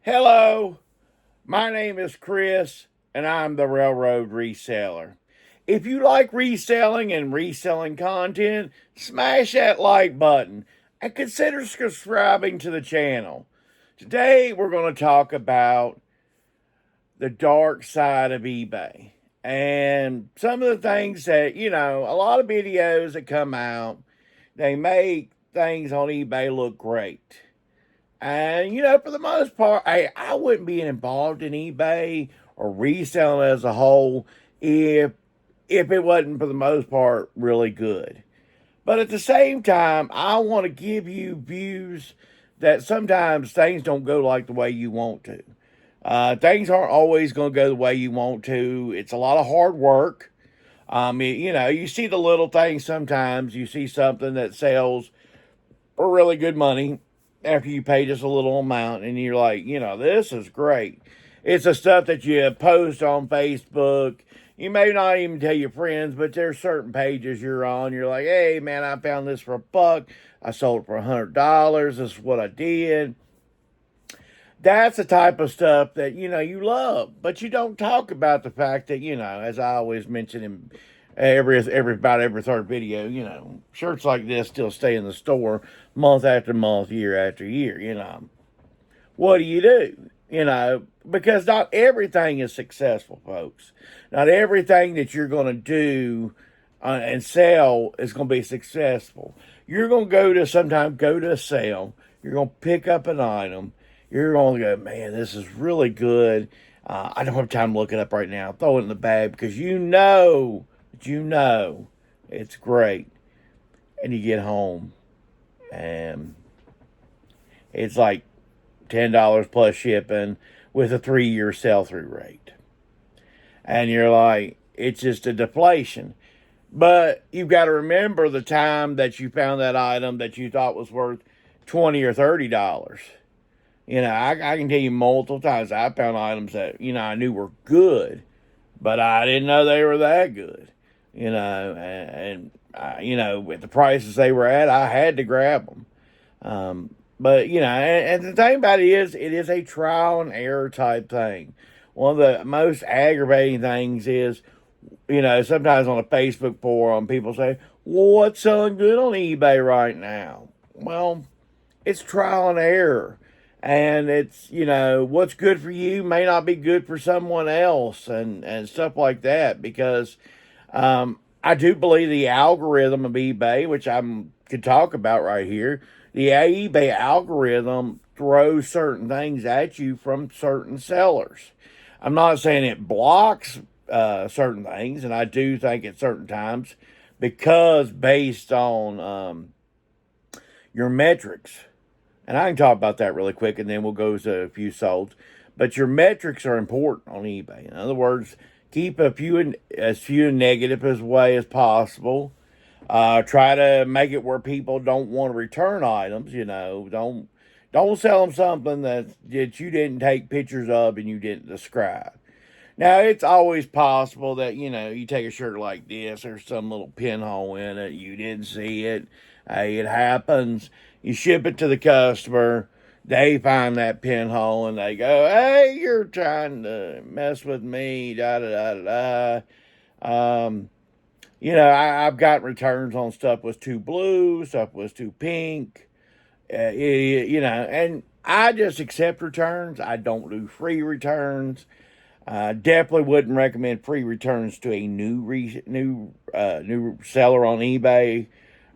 Hello, my name is Chris, and I'm the Railroad Reseller. If you like reselling and reselling content, smash that like button and consider subscribing to the channel. Today, we're going to talk about the dark side of eBay and some of the things that, a lot of videos that come out, they make things on eBay look great. And for the most part, I wouldn't be involved in eBay or reselling as a whole if it wasn't for the most part really good. But at the same time, I want to give you views that sometimes things don't go like the way you want to. Things aren't always going to go the way you want to. It's a lot of hard work. You see the little things sometimes. You see something that sells for really good money after you pay just a little amount, and you're like, this is great. It's the stuff that you post on Facebook. You may not even tell your friends, but there's certain pages you're on. You're like, hey, man, I found this for $1. I sold it for $100. This is what I did. That's the type of stuff that, you love, but you don't talk about the fact that, as I always mention in every third video, shirts like this still stay in the store month after month, year after year. What do you do? Because not everything is successful, folks. Not everything that you're going to do and sell is going to be successful. You're going to sometimes go to a sale. You're going to pick up an item. You're going to go, man, this is really good. I don't have time to look it up right now. Throw it in the bag because it's great. And you get home and it's like $10 plus shipping with a 3-year sell through rate. And you're like, it's just a deflation. But you've got to remember the time that you found that item that you thought was worth $20 or $30. I can tell you multiple times I found items that, I knew were good, but I didn't know they were that good. With the prices they were at, I had to grab them. But and the thing about it is a trial and error type thing. One of the most aggravating things is, sometimes on a Facebook forum, people say, well, what's selling good on eBay right now? Well, it's trial and error. And it's, what's good for you may not be good for someone else and stuff like that. Because I do believe the algorithm of eBay, which I could talk about right here, the eBay algorithm throws certain things at you from certain sellers. I'm not saying it blocks certain things, and I do think at certain times, because based on your metrics, and I can talk about that really quick, and then we'll go to a few solds. But your metrics are important on eBay. In other words, keep as few negative as way as possible. Try to make it where people don't want to return items. Don't sell them something that you didn't take pictures of and you didn't describe. Now, it's always possible that, you take a shirt like this, there's some little pinhole in it, you didn't see it. Hey, it happens. You ship it to the customer, they find that pinhole and they go, hey, you're trying to mess with me, da da da da da. I've got returns on stuff was too blue, stuff was too pink, and I just accept returns. I don't do free returns. Definitely wouldn't recommend free returns to a new seller on eBay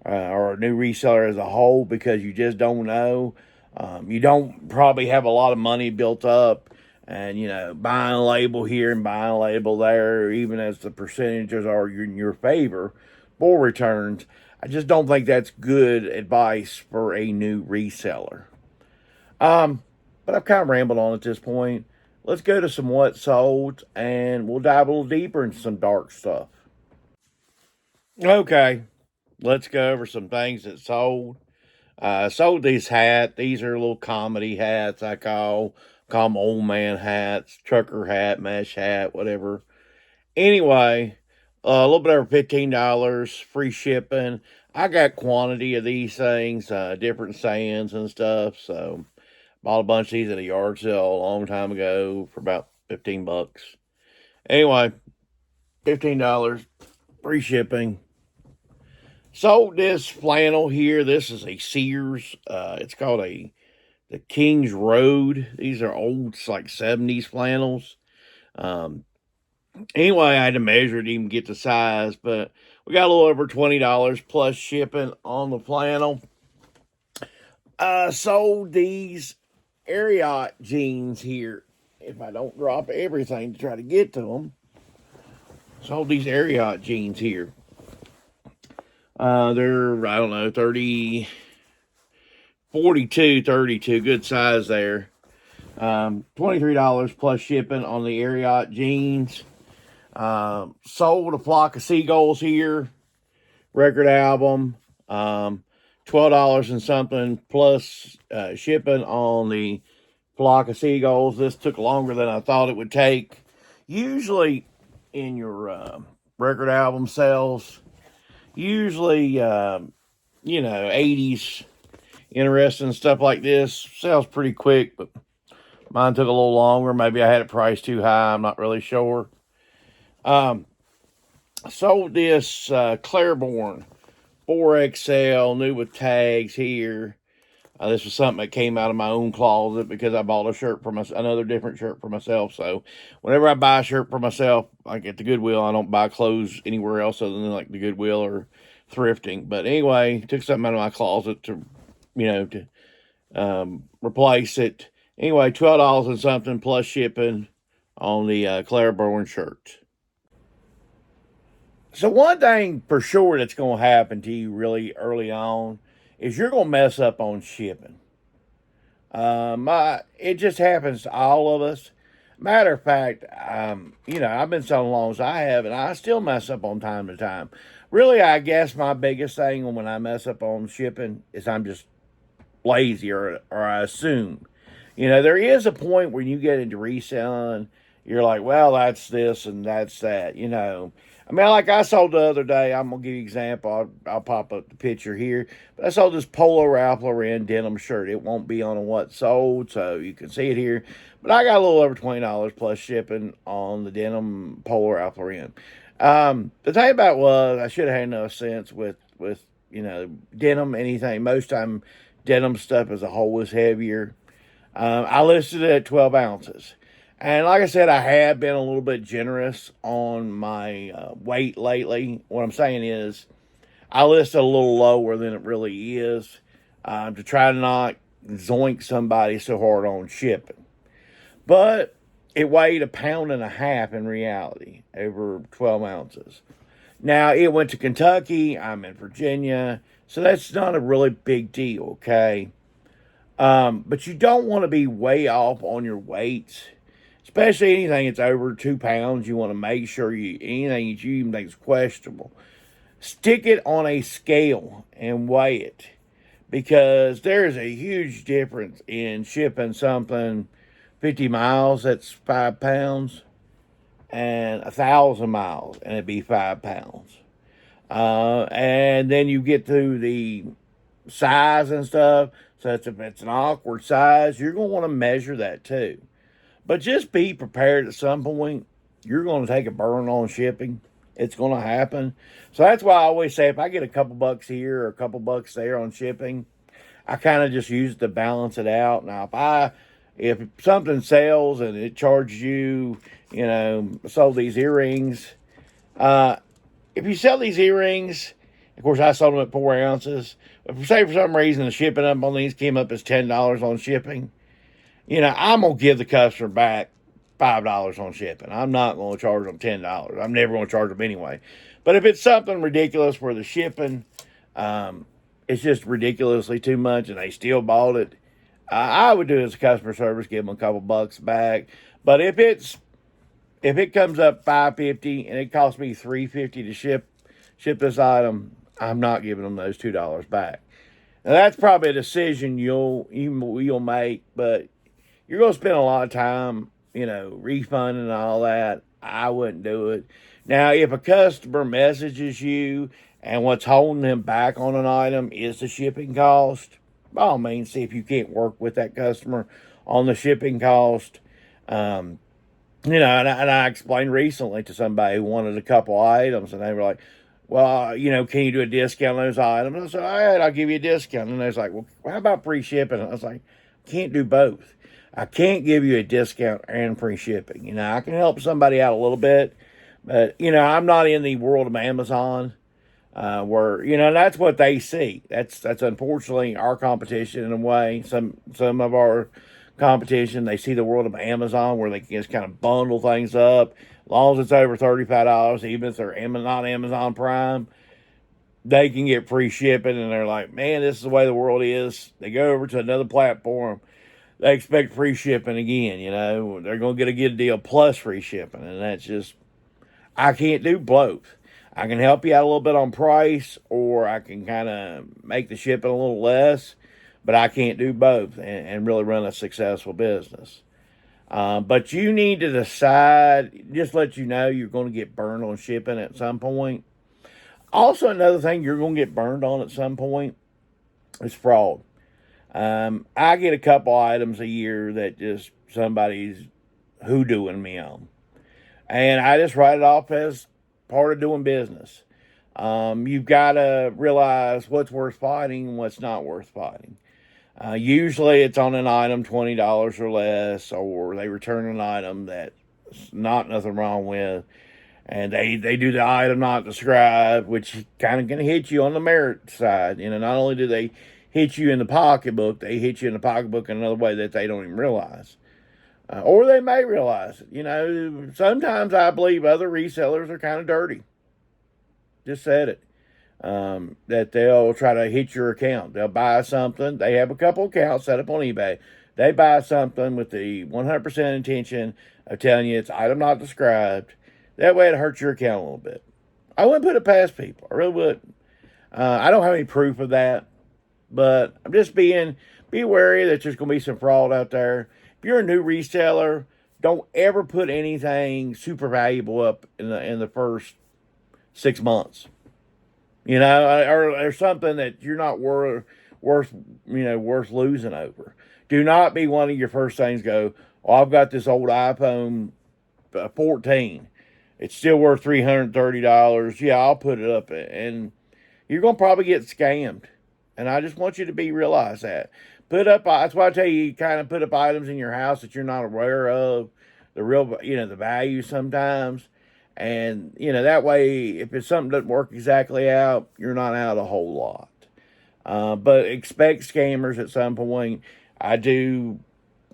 or a new reseller as a whole, because you just don't know. You don't probably have a lot of money built up, and buying a label here and buying a label there, even as the percentages are in your favor for returns. I just don't think that's good advice for a new reseller. But I've kind of rambled on at this point. Let's go to some what sold, and we'll dive a little deeper into some dark stuff. Okay, let's go over some things that sold. Sold these hats. These are little comedy hats. I call them old man hats, trucker hat, mesh hat, whatever. Anyway, a little bit over $15, free shipping. I got quantity of these things, different sands and stuff. So Bought a bunch of these at a yard sale a long time ago for about $15. Anyway, $15, free shipping. Sold this flannel here. This is a Sears. It's called the King's Road. These are old, like 70s flannels. Um, anyway, I had to measure it to even get the size, but we got a little over $20 plus shipping on the flannel. Sold these Ariat jeans here. If I don't drop everything to try to get to them. Sold these Ariat jeans here. They're, I don't know, 30, 42, 32, good size there. $23 plus shipping on the Ariat jeans. Sold a flock of seagulls here. Record album. $12 and something plus shipping on the flock of seagulls. This took longer than I thought it would take. Usually in your record album sales, usually 80s interesting stuff like this sells pretty quick, but mine took a little longer. Maybe I had it priced too high. I'm not really sure. Sold this Claiborne 4XL, new with tags here. This was something that came out of my own closet because I bought a shirt for another different shirt for myself. So whenever I buy a shirt for myself, like at the Goodwill, I don't buy clothes anywhere else other than like the Goodwill or thrifting. But anyway, took something out of my closet to, replace it. Anyway, $12 and something plus shipping on the Claiborne shirt. So one thing for sure that's going to happen to you really early on is you're going to mess up on shipping. It just happens to all of us. Matter of fact, I've been selling long as I have, and I still mess up on time to time. Really, I guess my biggest thing when I mess up on shipping is I'm just lazy, or I assume. There is a point where you get into reselling, you're like, well, that's this and that's that, I mean, like I sold the other day, I'm going to give you an example. I'll pop up the picture here. But I sold this Polo Ralph Lauren denim shirt. It won't be on what sold, so you can see it here. But I got a little over $20 plus shipping on the denim Polo Ralph Lauren. The thing about it was, I should have had enough sense with denim, anything. Most time, denim stuff as a whole is heavier. I listed it at 12 ounces. And like I said, I have been a little bit generous on my weight lately. What I'm saying is, I listed a little lower than it really is to try to not zoink somebody so hard on shipping. But it weighed 1.5 pounds in reality, over 12 ounces. Now, it went to Kentucky. I'm in Virginia. So that's not a really big deal, okay? But you don't want to be way off on your weights. Especially anything that's over 2 pounds, you want to make sure anything that you even think is questionable, stick it on a scale and weigh it, because there's a huge difference in shipping something 50 miles, that's 5 pounds, and 1,000 miles, and it'd be 5 pounds. And then you get to the size and stuff. So if it's an awkward size, you're going to want to measure that too. But just be prepared at some point. You're going to take a burn on shipping. It's going to happen. So that's why I always say if I get a couple bucks here or a couple bucks there on shipping, I kind of just use it to balance it out. Now, if something sells and it charges you, sold these earrings. If you sell these earrings, of course, I sold them at 4 ounces. But say for some reason the shipping up on these came up as $10 on shipping, I'm going to give the customer back $5 on shipping. I'm not going to charge them $10. I'm never going to charge them anyway. But if it's something ridiculous where the shipping it's just ridiculously too much and they still bought it, I would do it as a customer service, give them a couple bucks back. But if it comes up $5.50 and it costs me $3.50 to ship this item, I'm not giving them those $2 back. Now that's probably a decision you'll make, but you're going to spend a lot of time, refunding and all that. I wouldn't do it. Now, if a customer messages you and what's holding them back on an item is the shipping cost, by all means, see if you can't work with that customer on the shipping cost. Um, and I explained recently to somebody who wanted a couple items, and they were like, well, can you do a discount on those items? And I said, all right, I'll give you a discount. And they was like, well, how about free shipping? And I was like, can't do both. I can't give you a discount and free shipping. I can help somebody out a little bit, but, I'm not in the world of Amazon, where, that's what they see. That's unfortunately our competition in a way. Some of our competition, they see the world of Amazon where they can just kind of bundle things up. As long as it's over $35, even if they're not Amazon Prime, they can get free shipping. And they're like, man, this is the way the world is. They go over to another platform, they expect free shipping again. They're going to get a good deal plus free shipping. And that's just, I can't do both. I can help you out a little bit on price, or I can kind of make the shipping a little less, but I can't do both and really run a successful business. But you need to decide, just let you know you're going to get burned on shipping at some point. Also, another thing you're going to get burned on at some point is fraud. I get a couple items a year that just somebody's hoodooing me on. And I just write it off as part of doing business. You've got to realize what's worth fighting and what's not worth fighting. Usually it's on an item $20 or less, or they return an item that's not nothing wrong with, and they do the item not described, which kind of going to hit you on the merit side. Not only do they hit you in the pocketbook, they hit you in the pocketbook in another way that they don't even realize. Or they may realize it. Sometimes I believe other resellers are kind of dirty. Just said it. That they'll try to hit your account. They'll buy something. They have a couple accounts set up on eBay. They buy something with the 100% intention of telling you it's item not described. That way it hurts your account a little bit. I wouldn't put it past people. I really wouldn't. I don't have any proof of that, but I'm just be wary that there's going to be some fraud out there. If you're a new reseller, don't ever put anything super valuable up in the first 6 months. Or something that you're not worth losing over. Do not be one of your first things go, oh, I've got this old iPhone 14. It's still worth $330. Yeah, I'll put it up. And you're going to probably get scammed. And I just want you to realize that. That's why I tell you kind of put up items in your house that you're not aware of, the real, the value sometimes. And, that way, if it's something doesn't work exactly out, you're not out a whole lot. But expect scammers at some point. I do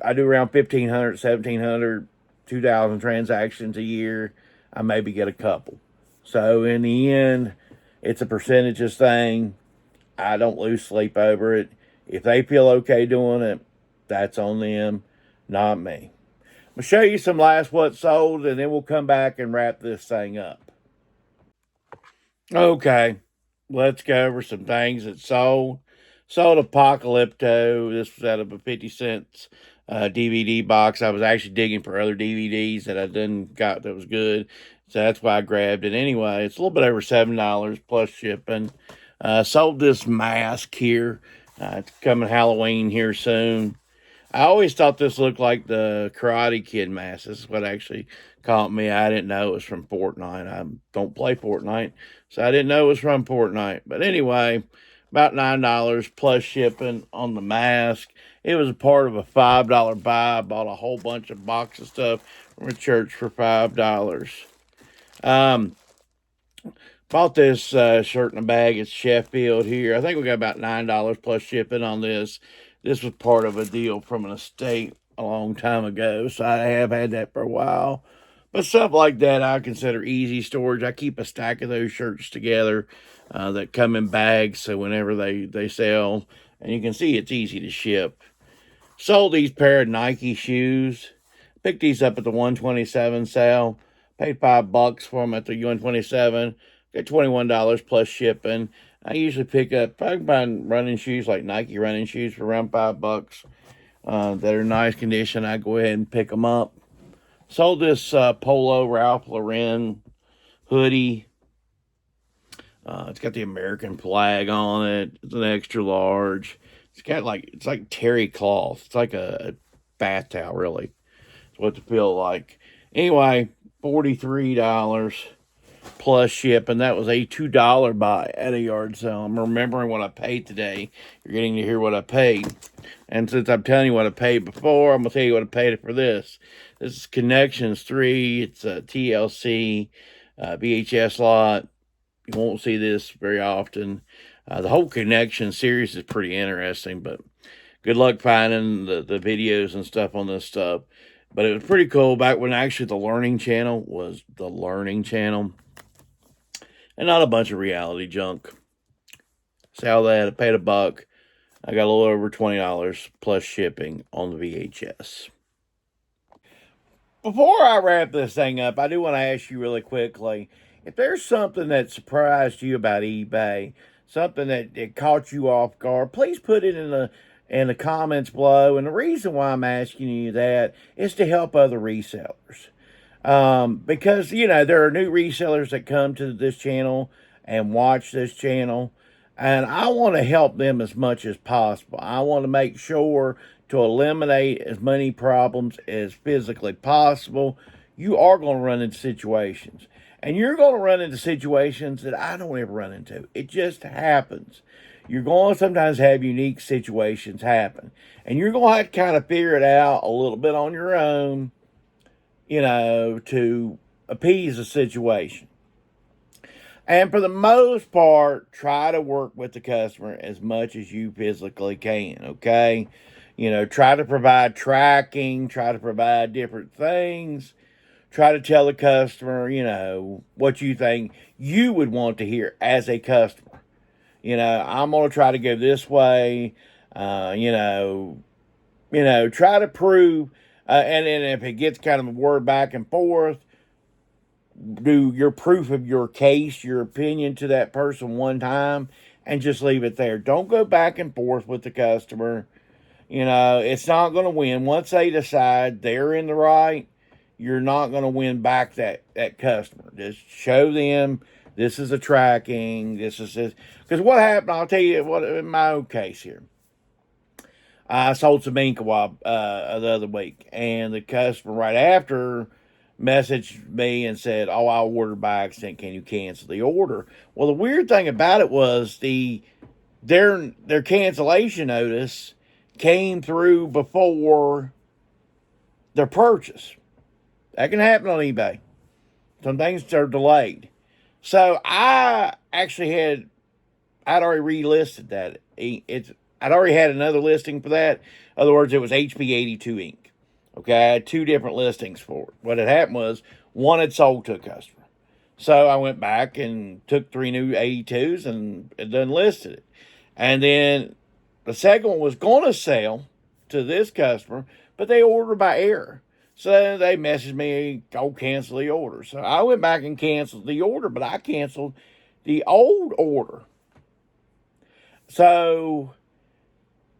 around 1,500, 1,700, 2,000 transactions a year. I maybe get a couple. So in the end, it's a percentages thing. I don't lose sleep over it. If they feel okay doing it, that's on them, not me. I'll show you some last what sold, and then we'll come back and wrap this thing up. Okay, let's go over some things that sold. Sold Apocalypto. This was out of a 50 cents DVD box. I was actually digging for other DVDs that I didn't got that was good, so that's why I grabbed it. Anyway, it's a little bit over $7 plus shipping. Sold this mask here. It's coming Halloween here soon. I always thought this looked like the Karate Kid mask. This is what actually caught me. I didn't know it was from Fortnite. I don't play Fortnite, so I didn't know it was from Fortnite. But anyway, about $9 plus shipping on the mask. It was a part of a $5 buy. I bought a whole bunch of box of stuff from a church for $5. Bought this shirt in a bag. It's Sheffield here. I think we got about $9 plus shipping on this. This was part of a deal from an estate a long time ago, so I have had that for a while. But stuff like that I consider easy storage. I keep a stack of those shirts together that come in bags, so whenever they sell, and you can see it's easy to ship. Sold these pair of Nike shoes. Picked these up at the 127 sale. Paid $5 for them at the 127. Got $21 plus shipping. I usually pick up, if I can find running shoes like Nike running shoes for around $5 that are nice condition, I go ahead and pick them up. Sold this Polo Ralph Lauren hoodie. It's got the American flag on it. It's an extra large. it's like terry cloth. It's like a bath towel, really. It's what it feel like. Anyway, $43 plus ship, and that was a $2 buy at a yard sale. I'm remembering what I paid today. You're getting to hear what I paid. And since I'm telling you what I paid before, I'm going to tell you what I paid for this. This is Connections 3. It's a TLC VHS lot. You won't see this very often. The whole Connection series is pretty interesting, but good luck finding the videos and stuff on this stuff. But it was pretty cool back when actually the Learning Channel was the Learning Channel and not a bunch of reality junk. Sell that. I paid $1. I got a little over $20 plus shipping on the VHS. Before I wrap this thing up, I do want to ask you really quickly if there's something that surprised you about eBay, something that caught you off guard, please put it in the comments below. And the reason why I'm asking you that is to help other resellers. Because, you know, there are new resellers that come to this channel and watch this channel, and I want to help them as much as possible. I want to make sure to eliminate as many problems as physically possible. You are going to run into situations, and you're going to run into situations that I don't ever run into. It just happens. You're going to sometimes have unique situations happen, and you're going to have to kind of figure it out a little bit on your own, you know, to appease the situation. And for the most part, try to work with the customer as much as you physically can, okay? You know, try to provide tracking, try to provide different things, try to tell the customer, you know, what you think you would want to hear as a customer. You know, I'm going to try to go this way, you know, try to prove, and if it gets kind of a word back and forth, do your proof of your case, your opinion to that person one time, and just leave it there. Don't go back and forth with the customer. You know, it's not going to win. Once they decide they're in the right, you're not going to win back that customer. Just show them this is a tracking, this is this. Because what happened, I'll tell you what in my own case here. I sold some ink a while the other week, and the customer right after messaged me and said, "Oh, I ordered by accident. Can you cancel the order?" Well, the weird thing about it was their cancellation notice came through before their purchase. That can happen on eBay. Some things are delayed. So I actually I'd already relisted that. I'd already had another listing for that. In other words, it was HB82 ink. Okay, I had two different listings for it. What had happened was one had sold to a customer. So I went back and took 3 new 82s and done listed it. And then the second one was going to sell to this customer, but they ordered by error. So they messaged me, go cancel the order. So I went back and canceled the order, but I canceled the old order. So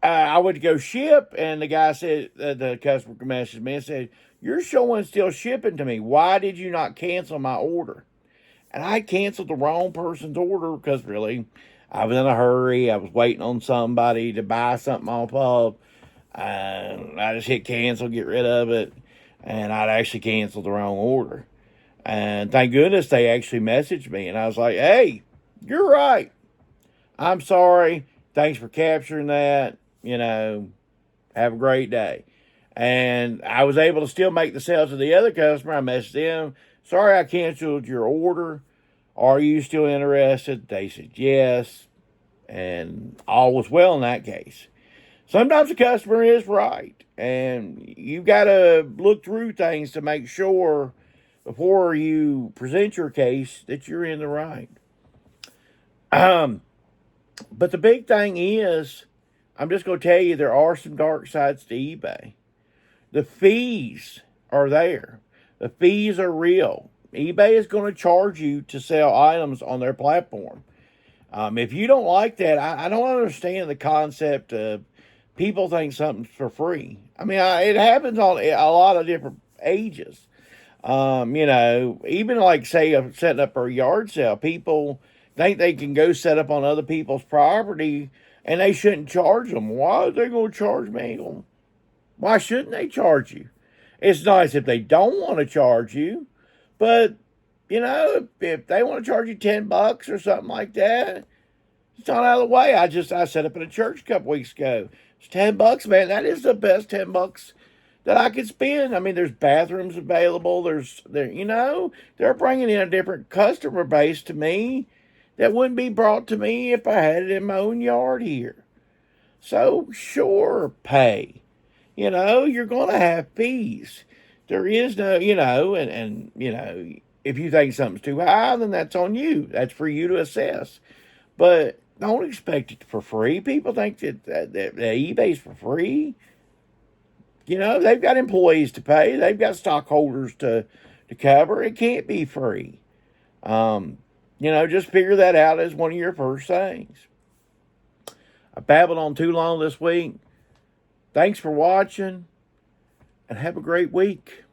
I went to go ship, and the guy said, the customer messaged me and said, "You're showing still shipping to me. Why did you not cancel my order?" And I canceled the wrong person's order because really, I was in a hurry. I was waiting on somebody to buy something off of. I just hit cancel, get rid of it, and I'd actually canceled the wrong order. And thank goodness they actually messaged me, and I was like, "Hey, you're right. I'm sorry. Thanks for capturing that. You know, have a great day." And I was able to still make the sale to the other customer. I messaged them, "Sorry I canceled your order. Are you still interested?" They said yes. And all was well in that case. Sometimes the customer is right. And you've got to look through things to make sure before you present your case that you're in the right. But the big thing is, I'm just going to tell you, there are some dark sides to eBay. The fees are there. The fees are real. eBay is going to charge you to sell items on their platform. If you don't like that, I don't understand the concept of people think something's for free. I mean, it happens on a lot of different ages. You know, even like say setting up a yard sale, people think they can go set up on other people's property And they shouldn't charge them. Why are they going to charge me? Why shouldn't they charge you? It's nice if they don't want to charge you, but if they want to charge you $10 or something like that, it's not out of the way. I set up in a church a couple weeks ago. It's $10, man. That is the best $10 that I could spend. I mean, there's bathrooms available. They're bringing in a different customer base to me that wouldn't be brought to me if I had it in my own yard here. So sure, pay. You're going to have fees. There is no, if you think something's too high, then that's on you. That's for you to assess. But don't expect it for free. People think that eBay's for free. They've got employees to pay. They've got stockholders to cover. It can't be free. Just figure that out as one of your first things. I babbled on too long this week. Thanks for watching, and have a great week.